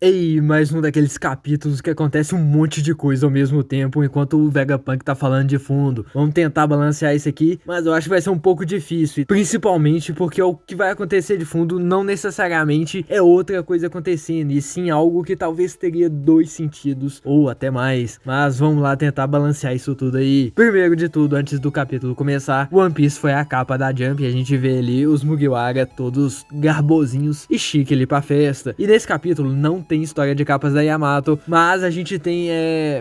Ei, mais um daqueles capítulos que acontece um monte de coisa ao mesmo tempo enquanto o Vegapunk tá falando de fundo. Vamos tentar balancear isso aqui, mas eu acho que vai ser um pouco difícil, principalmente porque o que vai acontecer de fundo não necessariamente é outra coisa acontecendo, e sim algo que talvez teria dois sentidos, ou até mais. Mas vamos lá tentar balancear isso tudo aí. Primeiro de tudo, antes do capítulo começar, One Piece foi a capa da Jump e a gente vê ali os Mugiwara todos garbosinhos e chique ali pra festa. E nesse capítulo não tem história de capas da Yamato, mas a gente tem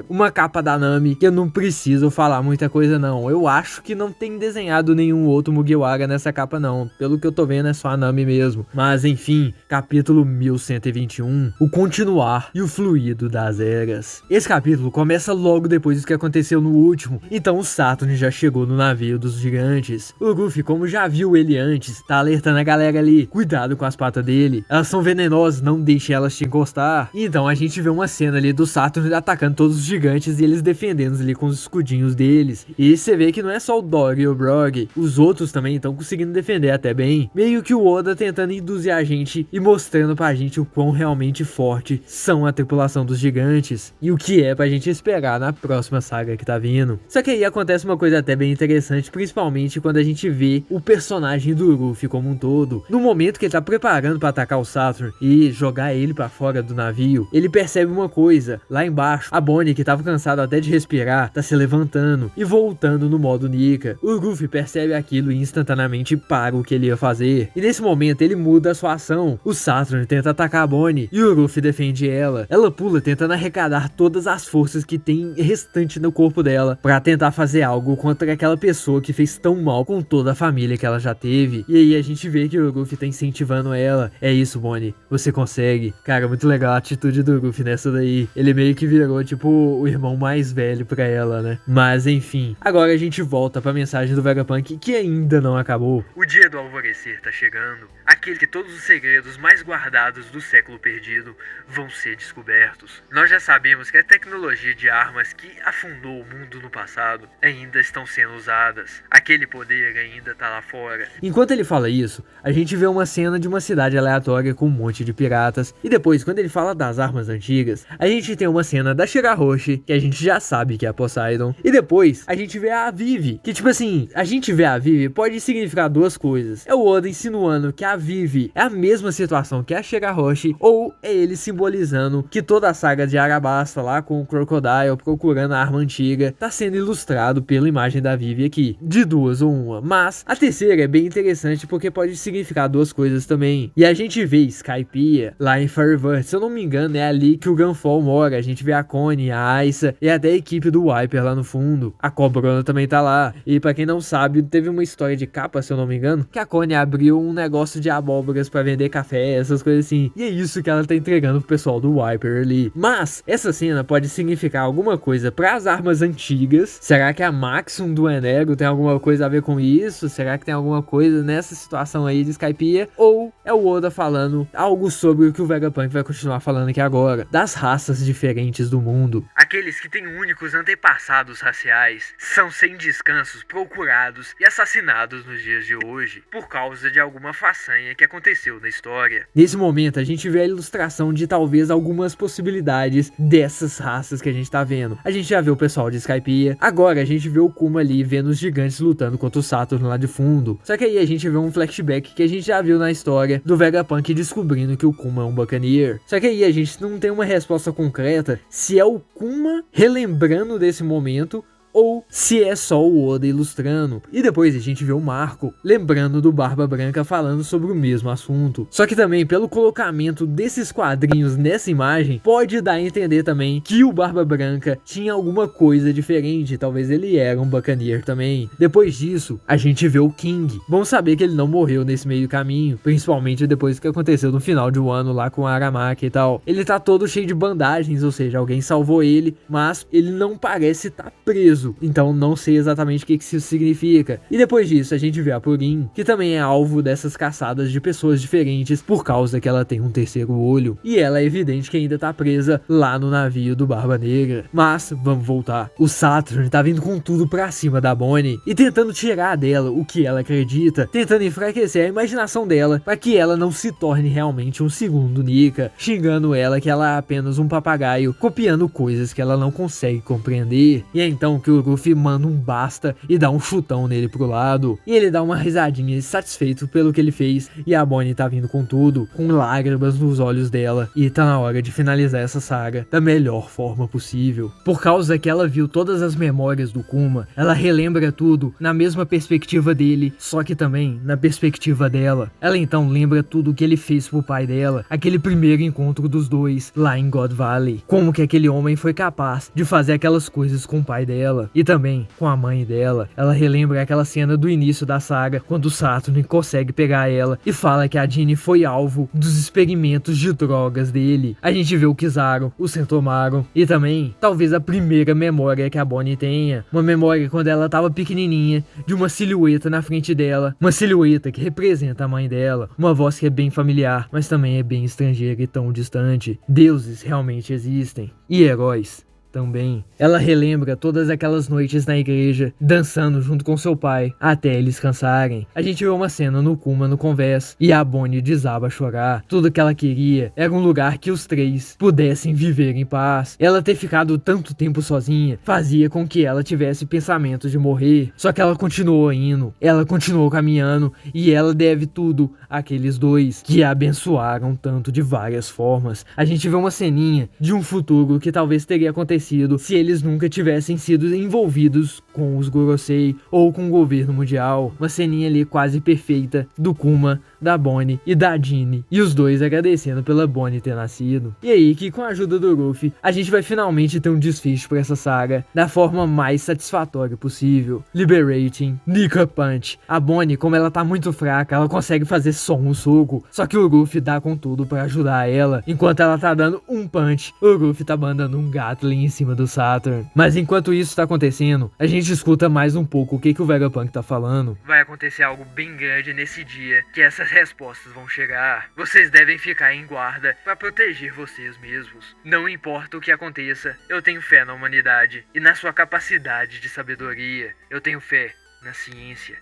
uma capa da Nami, que eu não preciso falar muita coisa não. Eu acho que não tem desenhado nenhum outro Mugiwara nessa capa não, pelo que eu tô vendo é só a Nami mesmo. Mas enfim, capítulo 1121, o continuar e o fluido das eras. Esse capítulo começa logo depois do que aconteceu no último, então o Saturn já chegou no navio dos gigantes. O Luffy, como já viu ele antes, tá alertando a galera ali, cuidado com as patas dele, elas são venenosas, não deixe elas te encostar. Então a gente vê uma cena ali do Saturn atacando todos os gigantes e eles defendendo ali com os escudinhos deles. E você vê que não é só o Dog e o Brog, os outros também estão conseguindo defender até bem. Meio que o Oda tentando induzir a gente e mostrando pra gente o quão realmente forte são a tripulação dos gigantes e o que é pra gente esperar na próxima saga que tá vindo. Só que aí acontece uma coisa até bem interessante, principalmente quando a gente vê o personagem do Luffy como um todo. No momento que ele tá preparando pra atacar o Saturn e jogar ele pra fora do navio, ele percebe uma coisa, lá embaixo, a Bonnie, que tava cansada até de respirar, tá se levantando e voltando no modo Nika. O Luffy percebe aquilo e instantaneamente para o que ele ia fazer, e nesse momento ele muda a sua ação. O Saturn tenta atacar a Bonnie e o Luffy defende ela. Ela pula tentando arrecadar todas as forças que tem restante no corpo dela, pra tentar fazer algo contra aquela pessoa que fez tão mal com toda a família que ela já teve. E aí a gente vê que o Luffy tá incentivando ela. É isso, Bonnie, você consegue. Cara, muito legal a atitude do Luffy nessa daí. Ele meio que virou tipo o irmão mais velho pra ela, né? Mas enfim, agora a gente volta pra mensagem do Vegapunk, que ainda não acabou. O dia do alvorecer tá chegando, aquele que todos os segredos mais guardados do século perdido vão ser descobertos. Nós já sabemos que a tecnologia de armas que afundou o mundo no passado ainda estão sendo usadas. Aquele poder ainda tá lá fora. Enquanto ele fala isso, a gente vê uma cena de uma cidade aleatória com um monte de piratas, e depois, quando ele fala das armas antigas, a gente tem uma cena da Shirahoshi, que a gente já sabe que é a Poseidon, e depois a gente vê a Vivi, que tipo assim, a gente vê a Vivi pode significar duas coisas. É o Oda insinuando que a Vivi é a mesma situação que a Shirahoshi, ou é ele simbolizando que toda a saga de Arabasta lá com o Crocodile procurando a arma antiga tá sendo ilustrado pela imagem da Vivi aqui, de duas ou uma. Mas a terceira é bem interessante porque pode significar duas coisas também. E a gente vê Skypiea lá em Fairyverse, se eu não me engano é ali que o Gunfall mora. A gente vê a Connie, a Aisa e até a equipe do Wiper lá no fundo. A Cobrona também tá lá. E pra quem não sabe, teve uma história de capa, se eu não me engano, que a Connie abriu um negócio de abóboras pra vender café, essas coisas assim. E é isso que ela tá entregando pro pessoal do Wiper ali. Mas essa cena pode significar alguma coisa pras armas antigas. Será que a Maxim do Enero tem alguma coisa a ver com isso? Será que tem alguma coisa nessa situação aí de Skypiea? Ou é o Oda falando algo sobre o que o Vegapunk vai continuar falando aqui agora, das raças diferentes do mundo. Aqueles que têm únicos antepassados raciais são sem descansos procurados e assassinados nos dias de hoje por causa de alguma façanha que aconteceu na história. Nesse momento a gente vê a ilustração de talvez algumas possibilidades dessas raças que a gente tá vendo. A gente já vê o pessoal de Skypiea, agora a gente vê o Kuma ali vendo os gigantes lutando contra o Saturn lá de fundo. Só que aí a gente vê um flashback que a gente já viu na história do Vegapunk descobrindo que o Kuma é um Buccaneer. Só que aí a gente não tem uma resposta concreta se é o Kuma relembrando desse momento ou se é só o Oda ilustrando. E depois a gente vê o Marco lembrando do Barba Branca falando sobre o mesmo assunto. Só que também pelo colocamento desses quadrinhos nessa imagem, pode dar a entender também que o Barba Branca tinha alguma coisa diferente, talvez ele era um Buccaneer também. Depois disso, a gente vê o King. Bom saber que ele não morreu nesse meio caminho, principalmente depois do que aconteceu no final de um ano lá com a Aramaki e tal. Ele tá todo cheio de bandagens, ou seja, alguém salvou ele, mas ele não parece estar preso preso, então não sei exatamente o que isso significa. E depois disso a gente vê a Purim, que também é alvo dessas caçadas de pessoas diferentes por causa que ela tem um terceiro olho, e ela é evidente que ainda tá presa lá no navio do Barba Negra. Mas vamos voltar. O Saturn tá vindo com tudo pra cima da Bonnie e tentando tirar dela o que ela acredita, tentando enfraquecer a imaginação dela para que ela não se torne realmente um segundo Nika, xingando ela que ela é apenas um papagaio, copiando coisas que ela não consegue compreender. E é então que o Ruffy manda um basta e dá um chutão nele pro lado, e ele dá uma risadinha satisfeito pelo que ele fez, e a Bonnie tá vindo com tudo, com lágrimas nos olhos dela, e tá na hora de finalizar essa saga da melhor forma possível. Por causa que ela viu todas as memórias do Kuma, ela relembra tudo na mesma perspectiva dele, só que também na perspectiva dela. Ela então lembra tudo o que ele fez pro pai dela, aquele primeiro encontro dos dois lá em God Valley, como que aquele homem foi capaz de fazer aquelas coisas com o pai dela e também com a mãe dela. Ela relembra aquela cena do início da saga, quando o Saturn consegue pegar ela e fala que a Jeanne foi alvo dos experimentos de drogas dele. A gente vê o Kizaru, o Sentomaru e também talvez a primeira memória que a Bonnie tenha, uma memória quando ela tava pequenininha, de uma silhueta na frente dela, uma silhueta que representa a mãe dela, uma voz que é bem familiar, mas também é bem estrangeira e tão distante. Deuses realmente existem, e heróis também. Ela relembra todas aquelas noites na igreja, dançando junto com seu pai, até eles cansarem. A gente vê uma cena no Kuma no convés, e a Bonnie desaba a chorar. Tudo que ela queria era um lugar que os três pudessem viver em paz. Ela ter ficado tanto tempo sozinha, fazia com que ela tivesse pensamentos de morrer, só que ela continuou indo, ela continuou caminhando, e ela deve tudo àqueles dois, que a abençoaram tanto de várias formas. A gente vê uma ceninha de um futuro que talvez teria acontecido se eles nunca tivessem sido envolvidos com os Gorosei ou com o governo mundial. Uma ceninha ali quase perfeita do Kuma, da Bonnie e da Jeanne, e os dois agradecendo pela Bonnie ter nascido. E aí que com a ajuda do Ruffy a gente vai finalmente ter um desfecho pra essa saga da forma mais satisfatória possível. Liberating, Nika Punch. A Bonnie, como ela tá muito fraca, ela consegue fazer só um soco, só que o Ruffy dá com tudo pra ajudar ela. Enquanto ela tá dando um punch, o Ruffy tá mandando um Gatling em cima do Saturn. Mas enquanto isso tá acontecendo, a gente escuta mais um pouco o que o Vegapunk tá falando. Vai acontecer algo bem grande nesse dia, que essas respostas vão chegar. Vocês devem ficar em guarda pra proteger vocês mesmos. Não importa o que aconteça, eu tenho fé na humanidade e na sua capacidade de sabedoria. Eu tenho fé na ciência.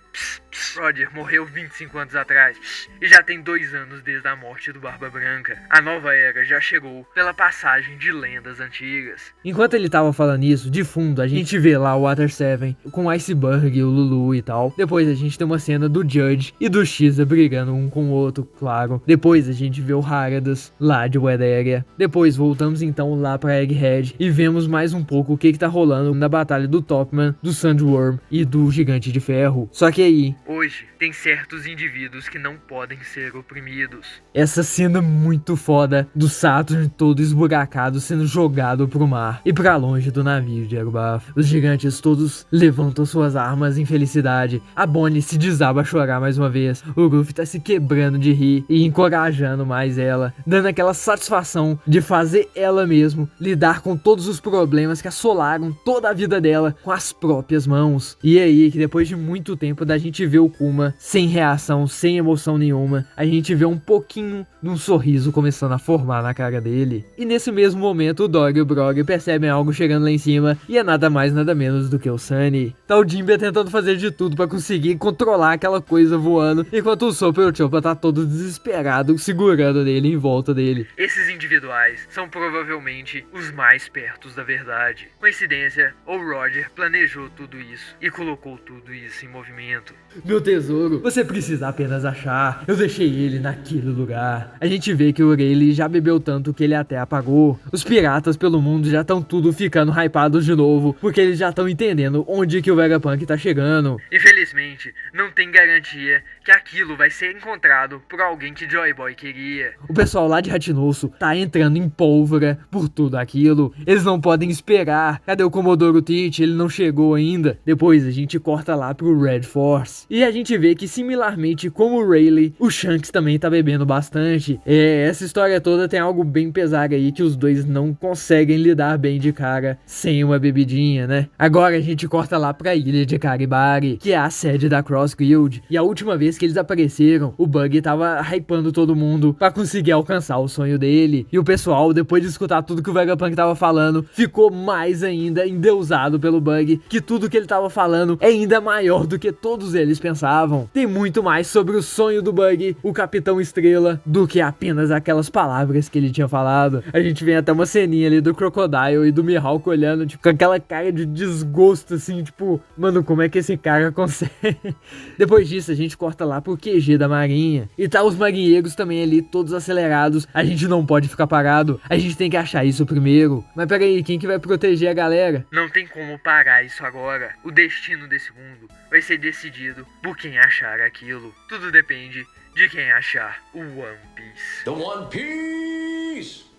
Roger morreu 25 anos atrás e já tem 2 anos desde a morte do Barba Branca. A nova era já chegou pela passagem de lendas antigas. Enquanto ele tava falando isso, de fundo a gente vê lá o Water 7 com o Iceberg, o Lulu e tal. Depois a gente tem uma cena do Judge e do Shiza brigando um com o outro, claro. Depois a gente vê o Haradas lá de Wet Area. Depois voltamos então lá pra Egghead e vemos mais um pouco o que tá rolando na batalha do Topman, do Sandworm e do Gigante de Ferro. Só que aí, hoje, tem certos indivíduos que não podem ser oprimidos. Essa cena muito foda do Saturn todo esburacado sendo jogado pro mar e pra longe do navio de Elbaf. Os gigantes todos levantam suas armas em felicidade. A Bonnie se desaba a chorar mais uma vez. O Ruffy tá se quebrando de rir e encorajando mais ela, dando aquela satisfação de fazer ela mesmo lidar com todos os problemas que assolaram toda a vida dela com as próprias mãos. E aí que depois de muito tempo da gente ver o Kuma sem reação, sem emoção nenhuma, a gente vê um pouquinho de um sorriso começando a formar na cara dele. E nesse mesmo momento o Dog e o Brog percebem algo chegando lá em cima, e é nada mais nada menos do que o Sunny. Tá o Jinbe tentando fazer de tudo pra conseguir controlar aquela coisa voando, enquanto o Sop e o Chopper tá todo desesperado segurando nele em volta dele. Esses individuais são provavelmente os mais pertos da verdade. Coincidência, ou Roger planejou tudo isso e colocou tudo isso em movimento. Meu tesouro, você precisa apenas achar. Eu deixei ele naquele lugar. A gente vê que o Rayleigh já bebeu tanto que ele até apagou. Os piratas pelo mundo já estão tudo ficando hypados de novo, porque eles já estão entendendo onde que o Vegapunk tá chegando. Infelizmente, não tem garantia que que aquilo vai ser encontrado por alguém que Joy Boy queria. O pessoal lá de Ratinosso tá entrando em pólvora por tudo aquilo. Eles não podem esperar. Cadê o Comodoro Teach? Ele não chegou ainda. Depois a gente corta lá pro Red Force. E a gente vê que similarmente como o Rayleigh, o Shanks também tá bebendo bastante. Essa história toda tem algo bem pesado aí que os dois não conseguem lidar bem de cara sem uma bebidinha, né? Agora a gente corta lá pra ilha de Karibari, que é a sede da Cross Guild. E a última vez que eles apareceram, o Bug tava hypando todo mundo pra conseguir alcançar o sonho dele. E o pessoal, depois de escutar tudo que o Vegapunk tava falando, ficou mais ainda endeusado pelo Bug, que tudo que ele tava falando é ainda maior do que todos eles pensavam. Tem muito mais sobre o sonho do Bug, o Capitão Estrela, do que apenas aquelas palavras que ele tinha falado. A gente vê até uma ceninha ali do Crocodile e do Mihawk olhando, tipo, com aquela cara de desgosto, assim, tipo, mano, como é que esse cara consegue? Depois disso, a gente corta lá pro QG da Marinha. E tá os marinheiros também ali, todos acelerados. A gente não pode ficar parado. A gente tem que achar isso primeiro. Mas peraí, quem que vai proteger a galera? Não tem como parar isso agora. O destino desse mundo vai ser decidido por quem achar aquilo. Tudo depende de quem achar o One Piece. The One Piece!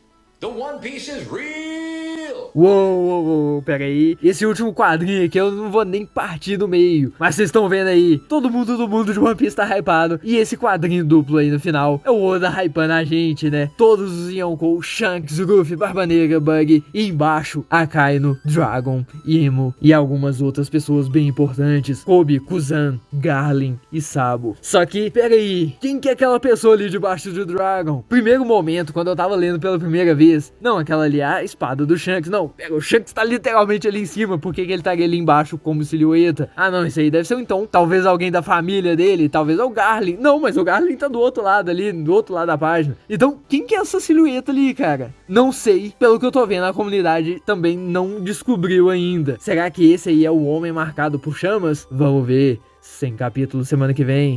The One Piece is real! Uou, peraí. Esse último quadrinho aqui eu não vou nem partir do meio. Mas vocês estão vendo aí, todo mundo do mundo de One Piece tá hypado. E esse quadrinho duplo aí no final é o Oda hypando a gente, né? Todos os Yonkou, Shanks, Luffy, Barba Negra, Bug. E embaixo, Akainu, Dragon, Imo e algumas outras pessoas bem importantes. Kobe, Kuzan, Garlin e Sabo. Só que, peraí, quem que é aquela pessoa ali debaixo do Dragon? Primeiro momento, quando eu tava lendo pela primeira vez, não, aquela ali é a espada do Shanks. Não, o Shanks tá literalmente ali em cima. Por que ele tá ali embaixo como silhueta? Ah, não, isso aí deve ser então talvez alguém da família dele. Talvez é o Garlin. Não, mas o Garlin tá do outro lado ali, do outro lado da página. Então, quem que é essa silhueta ali, cara? Não sei. Pelo que eu tô vendo, a comunidade também não descobriu ainda. Será que esse aí é o homem marcado por chamas? Vamos ver. 100 capítulos semana que vem.